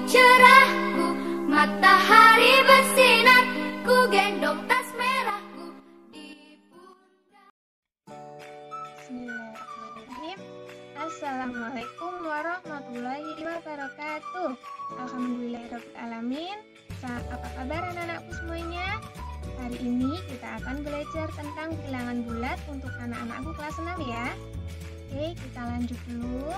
cerahku, matahari bersinar, ku gendong tas merahku di pundak. Bismillahirrahmanirrahim. Assalamualaikum warahmatullahi wabarakatuh. Alhamdulillahirrahmanirrahim. Apa kabar anak-anakku semuanya? Hari ini kita akan belajar tentang bilangan bulat untuk anak-anakku kelas 6 ya. Oke, kita lanjut dulu.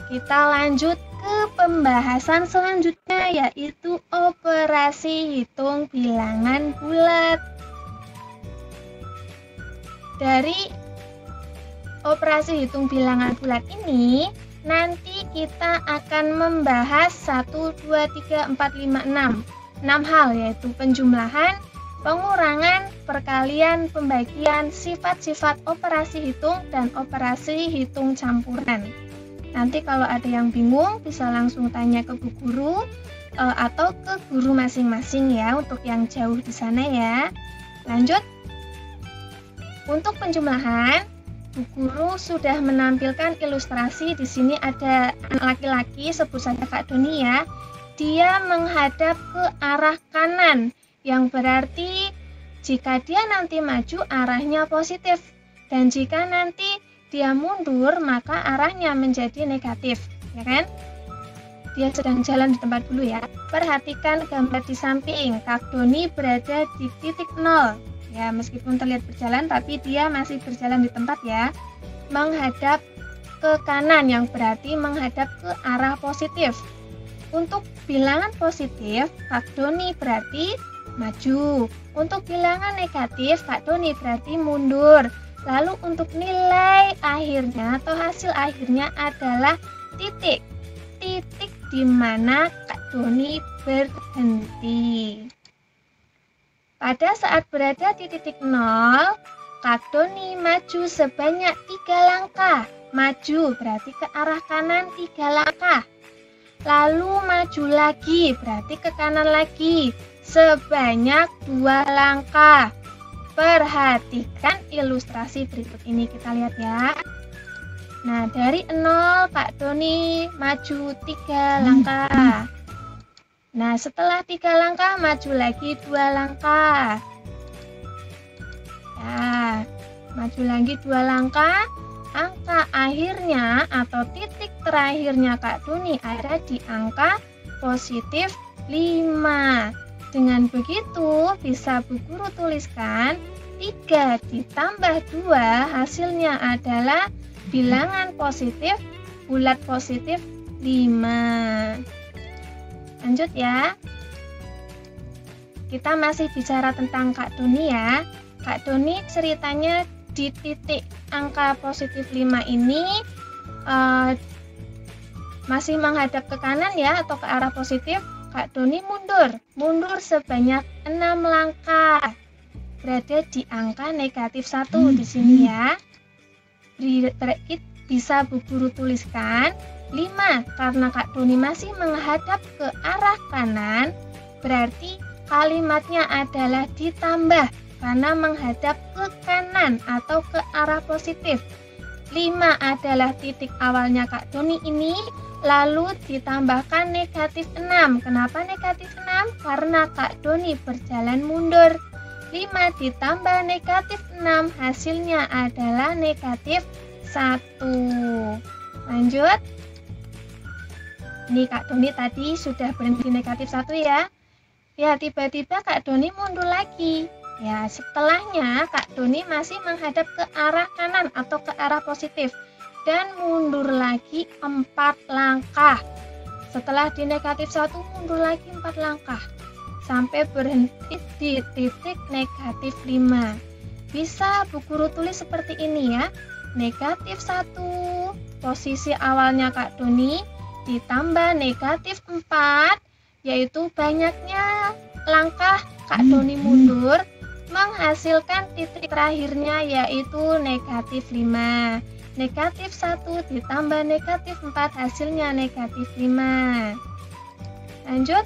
Kita lanjut ke pembahasan selanjutnya, yaitu operasi hitung bilangan bulat. Dari operasi hitung bilangan bulat ini, nanti kita akan membahas 1, 2, 3, 4, 5, 6 hal, yaitu penjumlahan, pengurangan, perkalian, pembagian, sifat-sifat operasi hitung, dan operasi hitung campuran. Nanti kalau ada yang bingung bisa langsung tanya ke Bu Guru atau ke guru masing-masing ya, untuk yang jauh di sana ya. Lanjut. Untuk penjumlahan, Bu Guru sudah menampilkan ilustrasi. Di sini ada anak laki-laki, sebut saja Kak Doni ya. Dia menghadap ke arah kanan, yang berarti jika dia nanti maju arahnya positif, dan jika nanti dia mundur maka arahnya menjadi negatif, ya kan? Dia sedang jalan di tempat dulu ya. Perhatikan gambar di samping. Kak Doni berada di titik 0. Ya, meskipun terlihat berjalan tapi dia masih berjalan di tempat ya. Menghadap ke kanan, yang berarti menghadap ke arah positif. Untuk bilangan positif, Kak Doni berarti maju. Untuk bilangan negatif, Kak Doni berarti mundur. Lalu untuk nilai akhirnya atau hasil akhirnya adalah titik. Titik di mana Kak Doni berhenti. Pada saat berada di titik 0, Kak Doni maju sebanyak 3 langkah. Maju berarti ke arah kanan 3 langkah. Lalu maju lagi berarti ke kanan lagi sebanyak 2 langkah. Perhatikan ilustrasi berikut ini, kita lihat ya. Nah, dari 0 Kak Doni maju 3 langkah. Nah, setelah 3 langkah maju lagi 2 langkah. Ya, maju lagi 2 langkah. Angka akhirnya atau titik terakhirnya Kak Doni ada di angka positif 5. Dengan begitu, bisa Bu Guru tuliskan 3 ditambah 2 hasilnya adalah bilangan positif, bulat positif 5. Lanjut ya. Kita masih bicara tentang Kak Doni ya. Kak Doni ceritanya di titik angka positif 5 ini masih menghadap ke kanan ya, atau ke arah positif. Kak Doni mundur sebanyak 6 langkah, berada di angka negatif 1 di sini ya. Bisa Bu Guru tuliskan 5 karena Kak Doni masih menghadap ke arah kanan, berarti kalimatnya adalah ditambah karena menghadap ke kanan atau ke arah positif. 5 adalah titik awalnya Kak Doni ini. Lalu ditambahkan negatif 6. Kenapa negatif 6? Karena Kak Doni berjalan mundur. 5 ditambah negatif 6 hasilnya adalah negatif 1. Lanjut. Ini Kak Doni tadi sudah berhenti negatif 1 ya. Ya, tiba-tiba Kak Doni mundur lagi. Ya, setelahnya Kak Doni masih menghadap ke arah kanan atau ke arah positif. Dan mundur lagi 4 langkah. Setelah di negatif 1 mundur lagi 4 langkah sampai berhenti di titik negatif 5. Bisa Bu Guru tulis seperti ini ya. Negatif 1 posisi awalnya Kak Doni ditambah negatif 4, yaitu banyaknya langkah Kak Doni mundur menghasilkan titik terakhirnya yaitu negatif 5. Negatif 1 ditambah negatif 4 hasilnya negatif 5. Lanjut.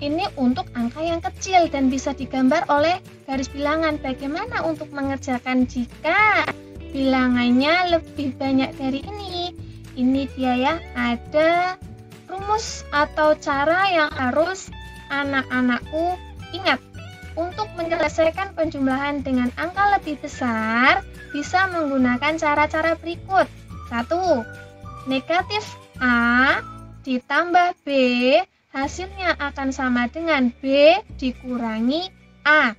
Ini untuk angka yang kecil dan bisa digambar oleh garis bilangan. Bagaimana untuk mengerjakan jika bilangannya lebih banyak dari ini. Ini dia ya, ada rumus atau cara yang harus anak-anakku ingat. Untuk menyelesaikan penjumlahan dengan angka lebih besar, bisa menggunakan cara-cara berikut. 1. Negatif A ditambah B, hasilnya akan sama dengan B dikurangi A.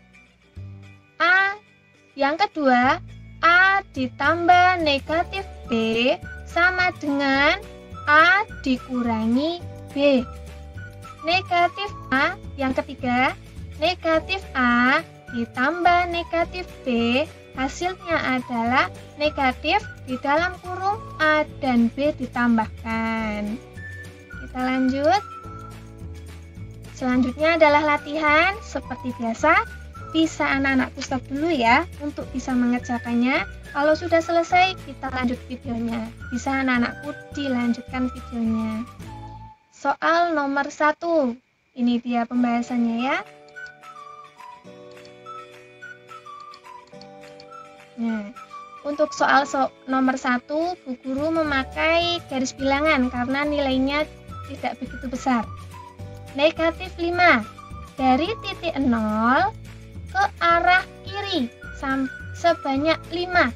Yang kedua, A ditambah negatif B sama dengan A dikurangi B. Negatif A, yang ketiga, negatif A ditambah negatif B, hasilnya adalah negatif di dalam kurung A dan B ditambahkan. Kita lanjut. Selanjutnya adalah latihan. Seperti biasa, bisa anak-anakku stop dulu ya untuk bisa mengerjakannya. Kalau sudah selesai, kita lanjut videonya. Bisa anak-anakku dilanjutkan videonya. Soal nomor 1. Ini dia pembahasannya ya. Nah, untuk soal nomor 1, Bu Guru memakai garis bilangan karena nilainya tidak begitu besar. Negatif 5 dari titik 0 ke arah kiri sebanyak 5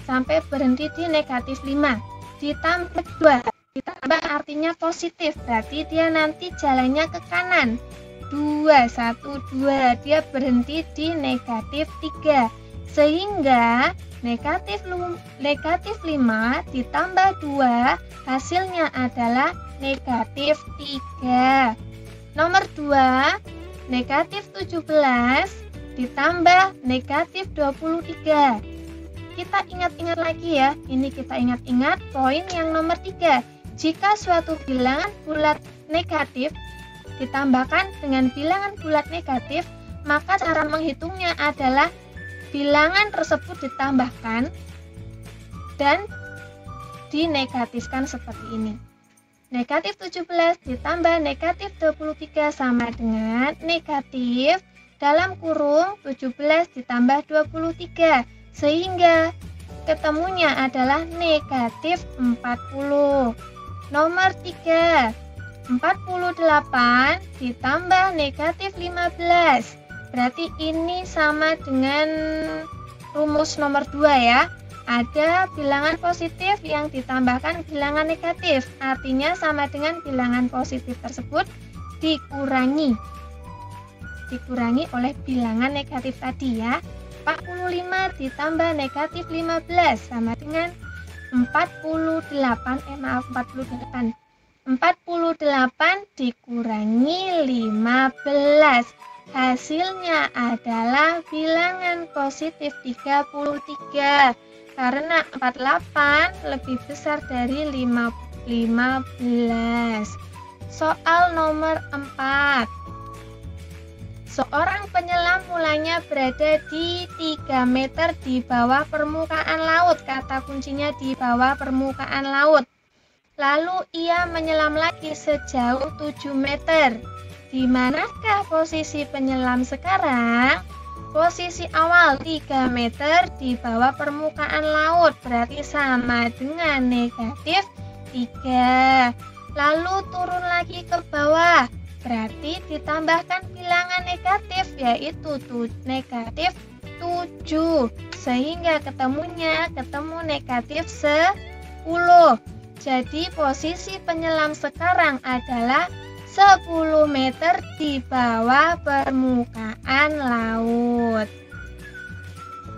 sampai berhenti di negatif 5 ditambah 2. Ditambah artinya positif, berarti dia nanti jalannya ke kanan. 2, 1, 2, dia berhenti di negatif 3. Sehingga negatif 5 ditambah 2 hasilnya adalah negatif 3. Nomor 2, negatif 17 ditambah negatif 23. Kita ingat-ingat lagi ya, ini kita ingat-ingat poin yang nomor 3. Jika suatu bilangan bulat negatif ditambahkan dengan bilangan bulat negatif, maka cara menghitungnya adalah bilangan tersebut ditambahkan dan dinegatifkan seperti ini. Negatif 17 ditambah negatif 23 sama dengan negatif dalam kurung 17 ditambah 23. Sehingga ketemunya adalah negatif 40. Nomor 3, 48 ditambah negatif 15. Berarti ini sama dengan rumus nomor 2 ya. Ada bilangan positif yang ditambahkan bilangan negatif. Artinya sama dengan bilangan positif tersebut dikurangi oleh bilangan negatif tadi ya. 45 ditambah negatif 15 sama dengan 48 dikurangi 15. Hasilnya adalah bilangan positif 33 karena 48 lebih besar dari 15. Soal nomor 4. Seorang penyelam mulanya berada di 3 meter di bawah permukaan laut. Kata kuncinya di bawah permukaan laut. Lalu ia menyelam lagi sejauh 7 meter. Di manakah posisi penyelam sekarang? Posisi awal 3 meter di bawah permukaan laut berarti sama dengan negatif 3. Lalu turun lagi ke bawah berarti ditambahkan bilangan negatif yaitu negatif 7. Sehingga ketemu negatif 10. Jadi posisi penyelam sekarang adalah 10 meter di bawah permukaan laut.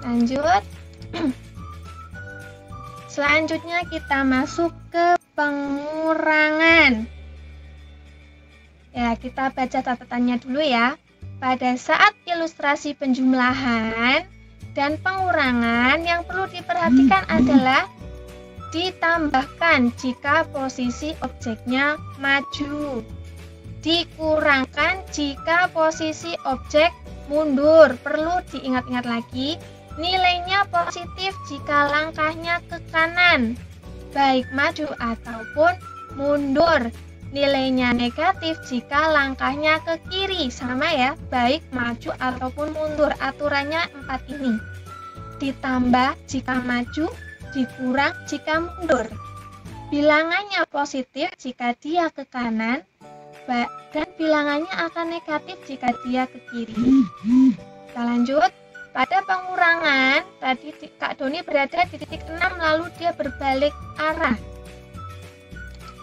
Lanjut. Selanjutnya kita masuk ke pengurangan. Ya, kita baca catatannya dulu ya. Pada saat ilustrasi penjumlahan dan pengurangan yang perlu diperhatikan adalah ditambahkan jika posisi objeknya maju. Dikurangkan jika posisi objek mundur. Perlu diingat-ingat lagi, nilainya positif jika langkahnya ke kanan, baik maju ataupun mundur. Nilainya negatif jika langkahnya ke kiri, sama ya, baik maju ataupun mundur. Aturannya 4 ini. ditambah jika maju, dikurang jika mundur. Bilangannya positif jika dia ke kanan, dan bilangannya akan negatif jika dia ke kiri. Kita lanjut. Pada pengurangan, tadi Kak Doni berada di titik 6 lalu dia berbalik arah.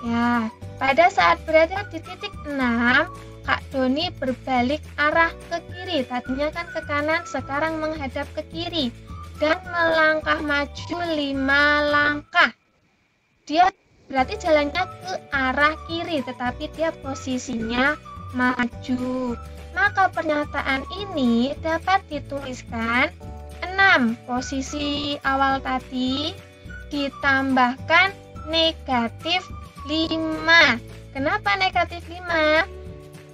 Ya, pada saat berada di titik 6, Kak Doni berbalik arah ke kiri. Tadinya kan ke kanan, sekarang menghadap ke kiri. Dan melangkah maju 5 langkah. Dia berarti jalannya ke arah kiri, tetapi dia posisinya maju. Maka pernyataan ini dapat dituliskan 6 posisi awal tadi ditambahkan negatif 5. Kenapa negatif 5?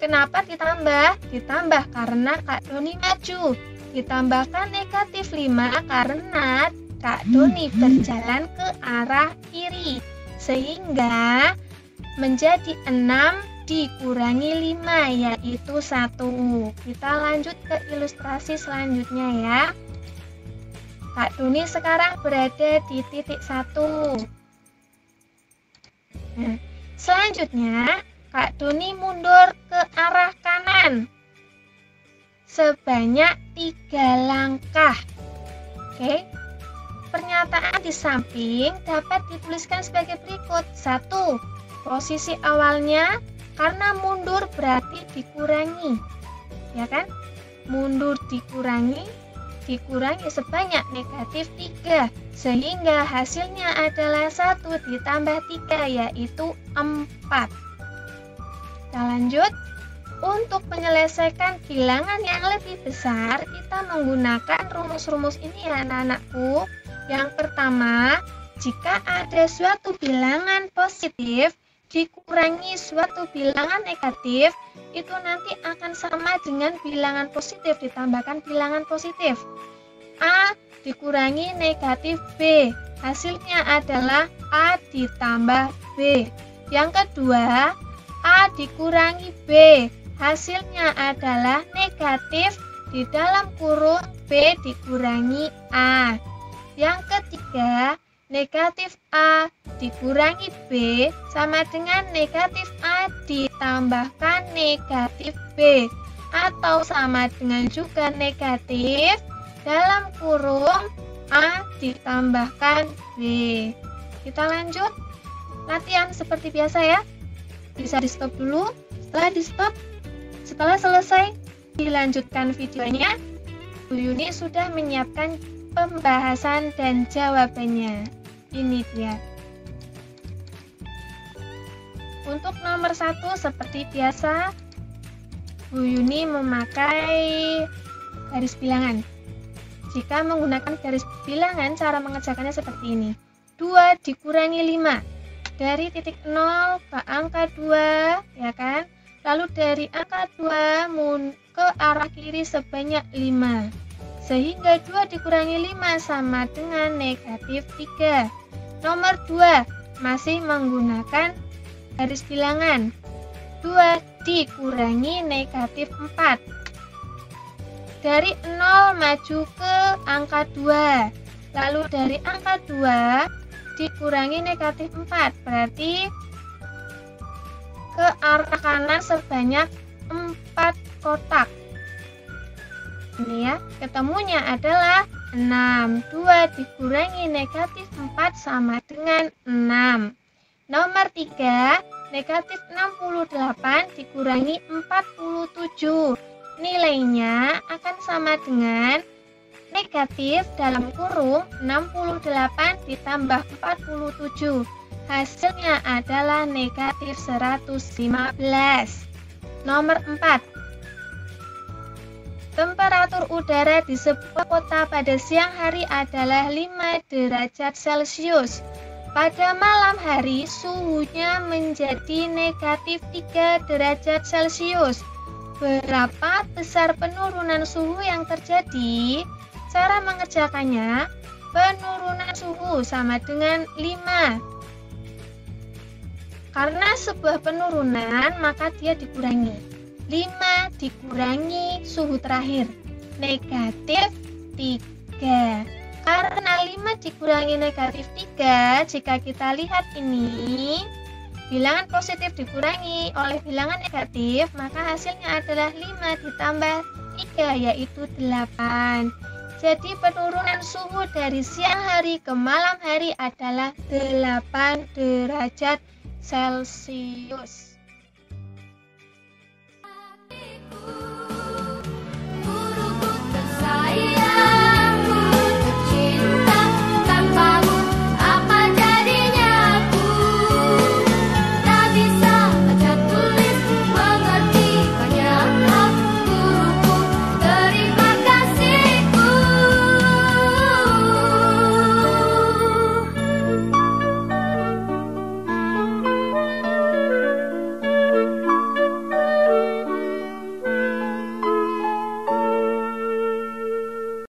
Kenapa ditambah? Ditambah karena Kak Doni maju. Ditambahkan negatif 5 karena Kak Doni berjalan ke arah kiri. Sehingga menjadi 6 dikurangi 5, yaitu 1. Kita lanjut ke ilustrasi selanjutnya ya. Kak Doni sekarang berada di titik 1. Nah, selanjutnya Kak Doni mundur ke arah kanan sebanyak 3 langkah. Oke. Pernyataan di samping dapat dituliskan sebagai berikut. 1. Posisi awalnya karena mundur berarti dikurangi, ya kan? Mundur dikurangi sebanyak negatif 3, sehingga hasilnya adalah 1 ditambah 3, yaitu 4. Kita lanjut. Untuk menyelesaikan bilangan yang lebih besar, kita menggunakan rumus-rumus ini ya anak-anakku. Yang pertama, jika ada suatu bilangan positif dikurangi suatu bilangan negatif, itu nanti akan sama dengan bilangan positif ditambahkan bilangan positif. A dikurangi negatif B, hasilnya adalah A ditambah B. Yang kedua, A dikurangi B, hasilnya adalah negatif di dalam kurung B dikurangi A. Yang ketiga, negatif A dikurangi B sama dengan negatif A ditambahkan negatif B, atau sama dengan juga negatif dalam kurung A ditambahkan B. Kita lanjut latihan seperti biasa ya. Bisa di stop dulu. Setelah selesai dilanjutkan videonya. Bu Yuni sudah menyiapkan pembahasan dan jawabannya. Ini dia. Untuk nomor 1 seperti biasa, Bu Yuni memakai garis bilangan. Jika menggunakan garis bilangan, cara mengerjakannya seperti ini. 2 dikurangi 5. Dari titik 0 ke angka 2, ya kan? Lalu dari angka 2 ke arah kiri sebanyak 5. Sehingga 2 dikurangi 5 sama dengan negatif 3. Nomor 2 masih menggunakan garis bilangan. 2 dikurangi negatif 4. Dari 0 maju ke angka 2. Lalu dari angka 2 dikurangi negatif 4. Berarti ke arah kanan sebanyak 4 kotak. Ini ya, ketemunya adalah 6. 2 dikurangi negatif 4 sama dengan 6. Nomor 3, negatif 68 dikurangi 47. Nilainya akan sama dengan negatif dalam kurung 68 ditambah 47. Hasilnya adalah negatif 115. Nomor 4. Temperatur udara di sebuah kota pada siang hari adalah 5 derajat Celcius. Pada malam hari suhunya menjadi negatif 3 derajat Celcius. Berapa besar penurunan suhu yang terjadi? Cara mengerjakannya, penurunan suhu sama dengan 5. Karena sebuah penurunan, maka dia dikurangi. 5 dikurangi suhu terakhir, negatif 3. Karena 5 dikurangi negatif 3, jika kita lihat ini, bilangan positif dikurangi oleh bilangan negatif, maka hasilnya adalah 5 ditambah 3, yaitu 8. Jadi penurunan suhu dari siang hari ke malam hari adalah 8 derajat Celcius.